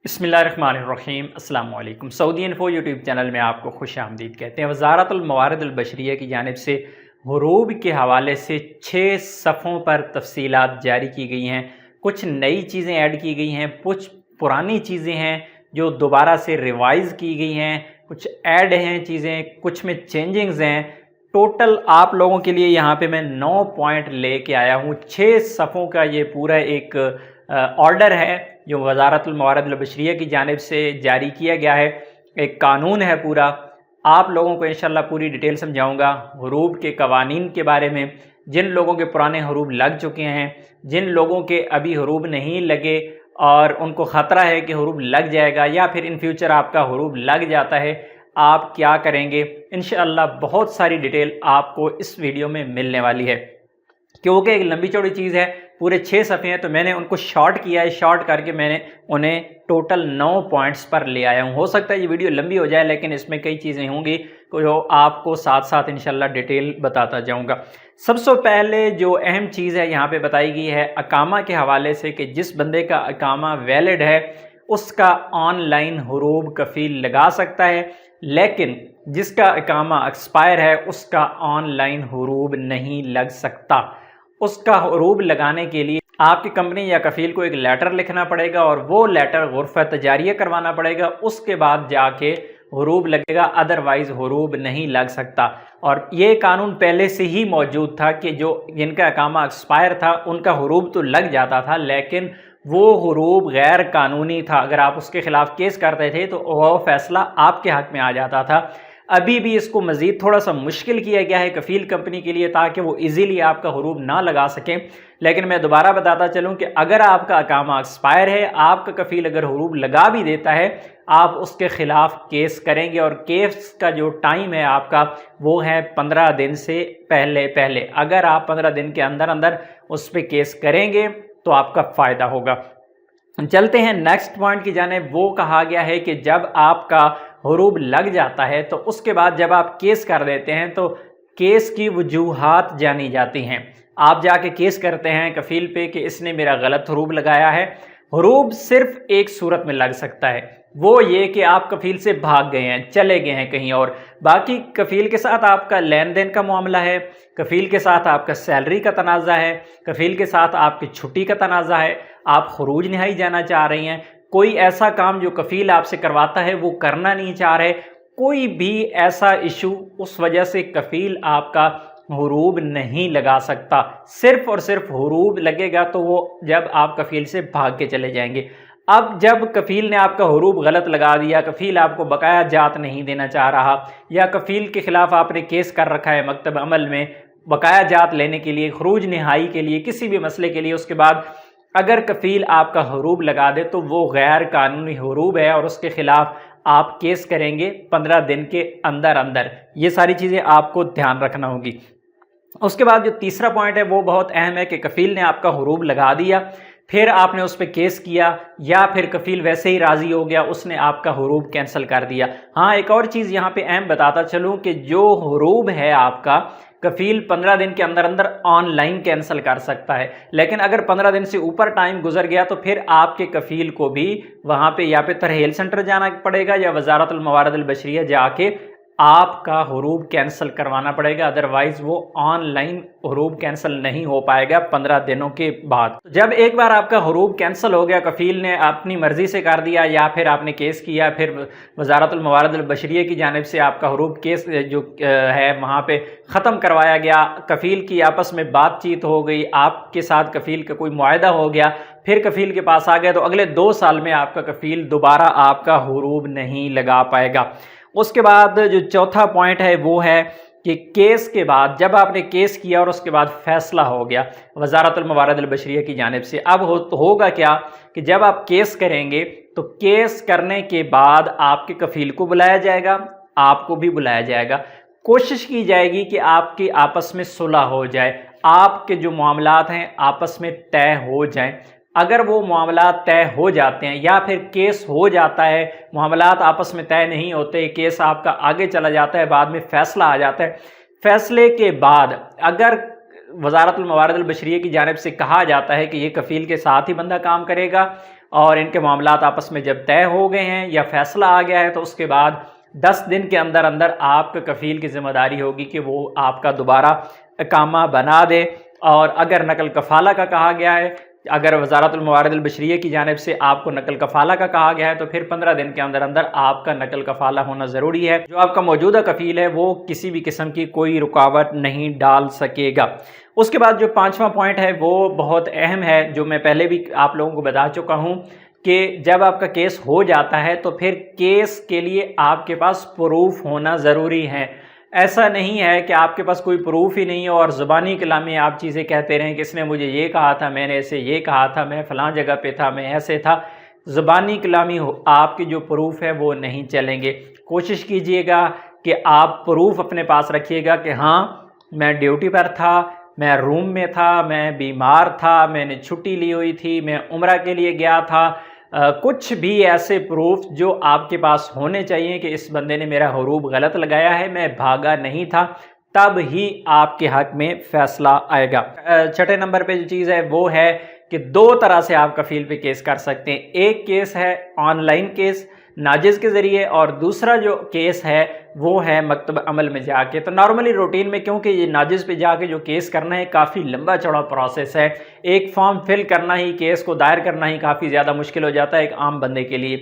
बिस्मिल्लाहिर्रहमानिर्रहीम अस्सलाम वालेकुम। सऊदी इन्फो यूट्यूब चैनल में आपको खुश आमदीद कहते हैं। वज़ारतुल मवारिद अल बशरिया की जानिब से हुरूब के हवाले से 6 सफ़ों पर तफ़सीलात जारी की गई हैं। कुछ नई चीज़ें ऐड की गई हैं, कुछ पुरानी चीज़ें हैं जो दोबारा से रिवाइज़ की गई हैं, कुछ ऐड हैं चीज़ें, कुछ में चेंजिंग्स हैं। टोटल आप लोगों के लिए यहाँ पे मैं 9 पॉइंट लेके आया हूँ। 6 सफ़ों का ये पूरा एक ऑर्डर है जो वज़ारतुल मवारिद अल बशरिया की जानिब से जारी किया गया है। एक कानून है पूरा। आप लोगों को इंशाल्लाह पूरी डिटेल समझाऊंगा हुरूब के कवानीन के बारे में। जिन लोगों के पुराने हुरूब लग चुके हैं, जिन लोगों के अभी हुरूब नहीं लगे और उनको ख़तरा है कि हुरूब लग जाएगा या फिर इन फ्यूचर आपका हुरूब लग जाता है, आप क्या करेंगे, इंशाअल्लाह बहुत सारी डिटेल आपको इस वीडियो में मिलने वाली है। क्योंकि एक लंबी चौड़ी चीज़ है, पूरे 6 सफ़े हैं, तो मैंने उनको शॉर्ट किया है। शॉर्ट करके मैंने उन्हें टोटल 9 पॉइंट्स पर ले आया हूँ। हो सकता है ये वीडियो लंबी हो जाए, लेकिन इसमें कई चीज़ें होंगी जो आपको साथ साथ इंशाल्लाह डिटेल बताता जाऊँगा। सबसे पहले जो अहम चीज़ है यहाँ पे बताई गई है अकामा के हवाले से कि जिस बंदे का अकामा वैलिड है उसका ऑनलाइन हुरूब कफ़ील लगा सकता है, लेकिन जिसका अकामा एक्सपायर है उसका ऑनलाइन हुरूब नहीं लग सकता। उसका हुरूब लगाने के लिए आपकी कंपनी या कफ़ील को एक लेटर लिखना पड़ेगा और वो लेटर गुरफ़ा तजारिया करवाना पड़ेगा, उसके बाद जाके हुरूब लगेगा, अदरवाइज़ हुरूब नहीं लग सकता। और ये कानून पहले से ही मौजूद था कि जो जिनका अकामा एक्सपायर था उनका हुरूब तो लग जाता था, लेकिन वो हुरूब गैर कानूनी था। अगर आप उसके ख़िलाफ़ केस करते थे तो वह फ़ैसला आपके हक़ में आ जाता था। अभी भी इसको मज़ीद थोड़ा सा मुश्किल किया गया है कफ़ील कंपनी के लिए, ताकि वो इजीली आपका हुरूब ना लगा सकें। लेकिन मैं दोबारा बताता चलूं कि अगर आपका अकामा एक्सपायर है, आपका कफ़ील अगर हुरूब लगा भी देता है, आप उसके ख़िलाफ़ केस करेंगे और केस का जो टाइम है आपका वो है 15 दिन से पहले। अगर आप 15 दिन के अंदर अंदर उस पर केस करेंगे तो आपका फ़ायदा होगा। चलते हैं नेक्स्ट पॉइंट की जानिब। वो कहा गया है कि जब आपका हुरूब लग जाता है तो उसके बाद जब आप केस कर देते हैं तो केस की वजूहात जानी जाती हैं। आप जाके केस करते हैं कफ़ील पे कि इसने मेरा गलत हुरूब लगाया है। हुरूब सिर्फ एक सूरत में लग सकता है, वो ये कि आप कफ़ील से भाग गए हैं, चले गए हैं कहीं और। बाकी कफ़ील के साथ आपका लेन देन का मामला है, कफ़ील के साथ आपका सैलरी का तनाज़ा है, कफ़ील के साथ आपकी छुट्टी का तनाज़ा है, आप खरूज नहाई जाना चाह रही हैं, कोई ऐसा काम जो कफ़ील आपसे करवाता है वो करना नहीं चाह रहे, कोई भी ऐसा इशू, उस वजह से कफ़ील आपका हुरूब नहीं लगा सकता। सिर्फ़ और सिर्फ हुरूब लगेगा तो वो जब आप कफ़ील से भाग के चले जाएंगे। अब जब कफ़ील ने आपका हुरूब गलत लगा दिया, कफ़ील आपको बकाया जात नहीं देना चाह रहा, या कफ़ील के ख़िलाफ़ आपने केस कर रखा है मकतब अमल में बकाया जात लेने के लिए, खरूज नहाई के लिए, किसी भी मसले के लिए, उसके बाद अगर कफ़ील आपका हुरूब लगा दे तो वो गैर कानूनी हुरूब है और उसके ख़िलाफ़ आप केस करेंगे 15 दिन के अंदर अंदर। ये सारी चीज़ें आपको ध्यान रखना होगी। उसके बाद जो तीसरा पॉइंट है वो बहुत अहम है कि कफ़ील ने आपका हुरूब लगा दिया, फिर आपने उस पर केस किया, या फिर कफ़ील वैसे ही राज़ी हो गया, उसने आपका हुरूब कैंसिल कर दिया। हाँ, एक और चीज़ यहाँ पे अहम बताता चलूँ कि जो हुरूब है आपका, कफ़ील 15 दिन के अंदर अंदर ऑनलाइन कैंसिल कर सकता है, लेकिन अगर 15 दिन से ऊपर टाइम गुजर गया तो फिर आपके कफ़ील को भी वहाँ पे या पे तरहील सेंटर जाना पड़ेगा या वज़ारतुल मवारिद अल बशरिया जाके आपका हुरूब कैंसिल करवाना पड़ेगा, अदरवाइज़ वो ऑनलाइन हुरूब कैंसिल नहीं हो पाएगा 15 दिनों के बाद। जब एक बार आपका हुरूब कैंसिल हो गया, कफ़ील ने अपनी मर्ज़ी से कर दिया या फिर आपने केस किया, फिर वज़ारतुल मवारिद अल बशरिया की जानिब से आपका हुरूब केस जो है वहाँ पे ख़त्म करवाया गया, कफ़ील की आपस में बातचीत हो गई, आपके साथ कफ़ील का कोई मुआहदा हो गया, फिर कफ़ील के पास आ गया, तो अगले 2 साल में आपका कफ़ील दोबारा आपका हुरूब नहीं लगा पाएगा। उसके बाद जो चौथा पॉइंट है वो है कि केस के बाद, जब आपने केस किया और उसके बाद फ़ैसला हो गया वज़ारतुल मवारिद अल बशरिया की जानिब से, अब होगा क्या कि जब आप केस करेंगे तो केस करने के बाद आपके कफ़ील को बुलाया जाएगा, आपको भी बुलाया जाएगा। कोशिश की जाएगी कि आपकी आपस में सुलह हो जाए, आपके जो मामलात हैं आपस में तय हो जाएं। अगर वो मामला तय हो जाते हैं या फिर केस हो जाता है, मामलात आपस में तय नहीं होते, केस आपका आगे चला जाता है, बाद में फ़ैसला आ जाता है, फ़ैसले के बाद अगर वज़ारतुल मवारिद अल बशरिया की जानिब से कहा जाता है कि ये कफ़ील के साथ ही बंदा काम करेगा اور ان کے معاملات آپس میں جب طے ہو گئے ہیں یا فیصلہ آ گیا ہے تو اس کے بعد 10 دن کے اندر اندر آپ کا کفیل کی ذمہ داری ہوگی کہ وہ آپ کا دوبارہ اقامہ بنا دے۔ اور اگر نقل کفالہ کا کہا گیا ہے، اگر وزارت الموارد البشریہ کی جانب سے آپ کو نقل کفالہ کا کہا گیا ہے تو پھر 15 دن کے اندر اندر آپ کا نقل کفالہ ہونا ضروری ہے۔ جو آپ کا موجودہ کفیل ہے وہ کسی بھی قسم کی کوئی رکاوٹ نہیں ڈال سکے گا۔ اس کے بعد جو 5واں پوائنٹ ہے وہ بہت اہم ہے، جو میں پہلے بھی آپ لوگوں کو بتا چکا ہوں کہ جب آپ کا کیس ہو جاتا ہے تو پھر کیس کے لیے آپ کے پاس پروف ہونا ضروری ہے۔ ایسا نہیں ہے کہ آپ کے پاس کوئی پروف ہی نہیں ہو اور زبانی کلامی آپ چیزیں کہتے رہیں کہ اس نے مجھے یہ کہا تھا، میں نے اسے یہ کہا تھا، میں فلاں جگہ پہ تھا، میں ایسے تھا۔ زبانی کلامی آپ کے جو پروف ہے وہ نہیں چلیں گے۔ کوشش کیجئے گا کہ آپ پروف اپنے پاس رکھیے گا کہ ہاں میں ڈیوٹی پر تھا، میں روم میں تھا، میں بیمار تھا، میں نے چھٹی لی ہوئی تھی، میں عمرہ کے لیے گیا تھا۔ کچھ بھی ایسے پروف جو آپ کے پاس ہونے چاہیے کہ اس بندے نے میرا حروب غلط لگایا ہے، میں بھاگا نہیں تھا، تب ہی آپ کے حق میں فیصلہ آئے گا۔ چھٹے نمبر پہ جو چیز ہے وہ ہے کہ 2 طرح سے آپ کفیل پہ کیس کر سکتے ہیں۔ ایک کیس ہے آن لائن کیس ناجز کے ذریعے، اور دوسرا جو کیس ہے وہ ہے مکتب عمل میں جا کے۔ تو نارملی روٹین میں کیونکہ یہ ناجز پہ جا کے جو کیس کرنا ہے کافی لمبا چوڑا پروسیس ہے، ایک فارم فل کرنا ہی، کیس کو دائر کرنا ہی کافی زیادہ مشکل ہو جاتا ہے ایک عام بندے کے لیے۔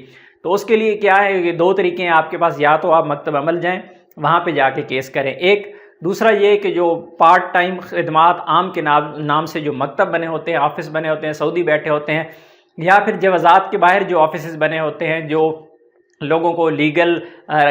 تو اس کے لیے کیا ہے، یہ 2 طریقے ہیں آپ کے پاس، یا تو آپ مکتب عمل جائیں، وہاں پہ جا کے کیس کریں، ایک دوسرا یہ کہ جو پارٹ ٹائم خدمات عام کے نام سے جو مکتب بنے ہوتے ہیں، آفس بنے ہوتے ہیں، سعودی بیٹھے ہوتے ہیں، یا پھر جوازات کے باہر جو آفیسز بنے ہوتے ہیں جو لوگوں کو لیگل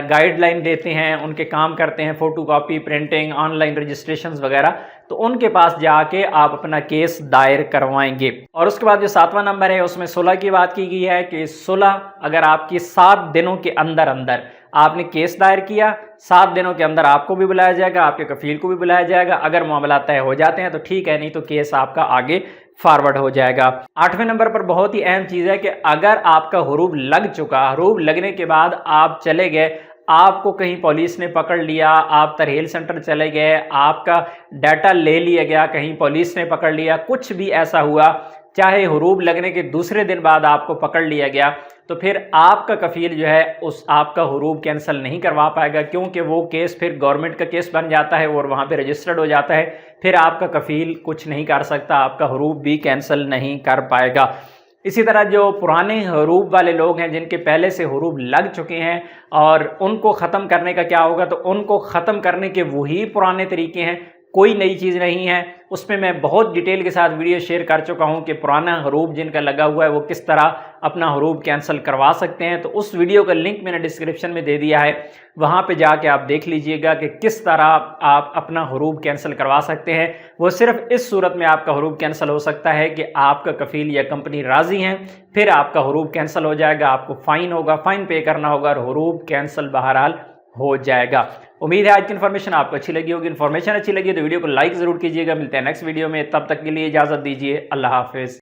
گائیڈ لائن دیتے ہیں، ان کے کام کرتے ہیں، photocopy, printing, online registrations وغیرہ، تو ان کے پاس جا کے آپ اپنا کیس دائر کروائیں گے۔ اور اس کے بعد جو 7واں نمبر ہے اس میں صلح کی بات کی گئی ہے کہ صلح اگر آپ کی 7 دنوں کے اندر اندر آپ نے کیس دائر کیا، 7 دنوں کے اندر آپ کو بھی بلایا جائے گا، آپ کے کفیل کو بھی بلایا جائے گا۔ اگر معاملات طے ہو جاتے ہیں تو ٹھیک ہے، نہیں تو کیس آپ کا آگے فارورڈ ہو جائے گا۔ 8ویں نمبر پر بہت ہی اہم چیز ہے کہ اگر آپ کا حروب لگ چکا، حروب لگنے کے بعد آپ چلے گئے، آپ کو کہیں پولیس نے پکڑ لیا، آپ ترحیل سینٹر چلے گئے، آپ کا ڈیٹا لے لیا گیا، کہیں پولیس نے پکڑ لیا، کچھ بھی ایسا ہوا، چاہے حروب لگنے کے دوسرے دن بعد آپ کو پکڑ لیا گیا، تو پھر آپ کا کفیل جو ہے اس آپ کا حروب کینسل نہیں کروا پائے گا، کیونکہ وہ کیس پھر گورنمنٹ کا کیس بن جاتا ہے اور وہاں پہ رجسٹرڈ ہو جاتا ہے، پھر آپ کا کفیل کچھ نہیں کر سکتا، آپ کا حروب بھی کینسل نہیں کر پائے گا۔ اسی طرح جو پرانے حروب والے لوگ ہیں جن کے پہلے سے حروب لگ چکے ہیں اور ان کو ختم کرنے کا کیا ہوگا، تو ان کو ختم کرنے کے وہی پرانے طریقے ہیں، کوئی نئی چیز نہیں ہے۔ اس میں بہت ڈیٹیل کے ساتھ ویڈیو شیئر کر چکا ہوں کہ پرانا حروب جن کا لگا ہوا ہے وہ کس طرح اپنا حروب کینسل کروا سکتے ہیں، تو اس ویڈیو کا لنک میں نے ڈسکرپشن میں دے دیا ہے، وہاں پہ جا کے آپ دیکھ لیجئے گا کہ کس طرح آپ اپنا حروب کینسل کروا سکتے ہیں۔ وہ صرف اس صورت میں آپ کا حروب کینسل ہو سکتا ہے کہ آپ کا کفیل یا کمپنی راضی ہیں، پھر آپ کا حروب کینسل ہو جائے گا، آپ کو فائن ہوگا، فائن پے کرنا ہوگا اور حروب کینسل بہرحال ہو جائے گا۔ امید ہے آج کی انفارمیشن آپ کو اچھی لگی ہوگی۔ انفارمیشن اچھی لگی تو ویڈیو کو لائک ضرور کیجیے گا۔ ملتے ہیں نیکسٹ ویڈیو میں، تب تک کے لیے اجازت دیجیے، اللہ حافظ۔